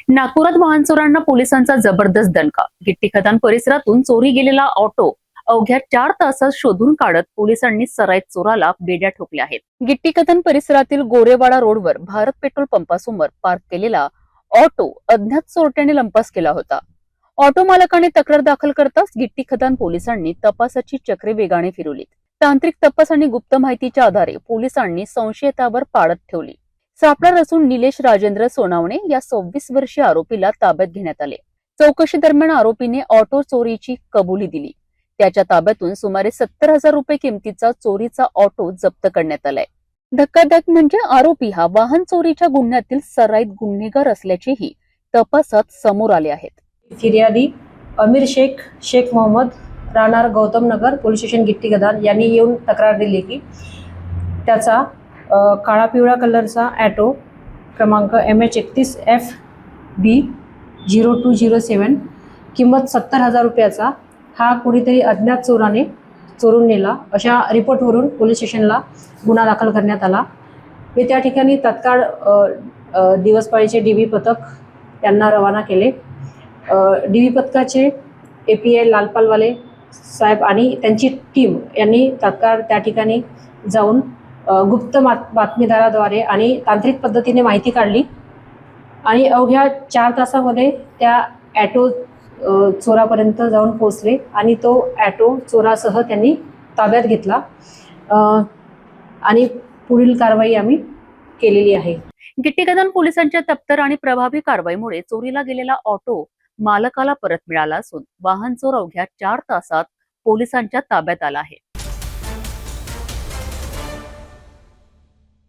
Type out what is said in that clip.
नागपुरात वाहन चोरांना पोलिसांचा जबरदस्त दणका। गिट्टी खदान परिसरातून चोरी गेलेला ऑटो अवघ्या 4 तासात शोधून काढत पोलिसांनी सराईत चोराला बेड्या ठोकल्या आहेत। गिट्टी खदान परिसरातील गोरेवाडा रोडवर भारत पेट्रोल पंपासमोर पार्क केलेला ऑटो अज्ञात चोरट्याने लंपास केला होता। ऑटो मालकाने तक्रार दाखल करताच गिट्टी खदान पोलिसांनी तपासाची चक्रे वेगाने फिरवली। तांत्रिक तपास आणि गुप्त माहितीच्या आधारे पोलिसांनी संशयितावर पाळत ठेवली। सापळा रचून निलेश राजेंद्र सोनावणे या 26 वर्षीय आरोपीला ताब्यात घेण्यात आले। चौकशी दरम्यान आरोपीने ऑटो चोरीची कबुली दिली। त्याच्या ताब्यातून सुमारे 70,000 रुपये किमतीचा चोरीचा ऑटो जप्त करण्यात आलाय। धक्कादायक म्हणजे आरोपी हा वाहन चोरीच्या गुन्ह्यातील सराईत गुन्हेगार असल्याचेही तपासात समोर आले आहेत। फिर्यादी अमीर शेख मोहम्मद राहणार गौतम नगर पोलीस स्टेशन गिट्टी खदान यांनी येऊन तक्रार दिली की त्याचा काळा पिवळा कलरचा ॲटो क्रमांक MH31FB0207 किंमत 70,000 रुपयाचा हा कुणीतरी अज्ञात चोराने चोरून नेला अशा रिपोर्टवरून पोलीस स्टेशनला गुन्हा दाखल करण्यात आला। मी त्या ठिकाणी तत्काळ दिवसपाळीचे DB पथक त्यांना रवाना केले। DB पथकाचे API लालपालवाले साहेब आणि त्यांची टीम यांनी तत्काळ त्या ठिकाणी जाऊन गुप्त बातमीदाराद्वारे आणि तांत्रिक पद्धतीने माहिती काढली आणि अवघ्या 4 तासामध्ये त्या ॲटो चोरापर्यंत जाऊन पोहोचले आणि तो ॲटो चोरासह त्यांनी ताब्यात घेतला आणि पुढील कारवाई आम्ही केलेली आहे। गिट्टी खदान पोलिसांच्या तत्पर आणि प्रभावी कारवाईमुळे चोरीला गेलेला ऑटो मालकाला परत मिळाला असून वाहन चोर अवघ्या 4 तासात पोलिसांच्या ताब्यात आला आहे।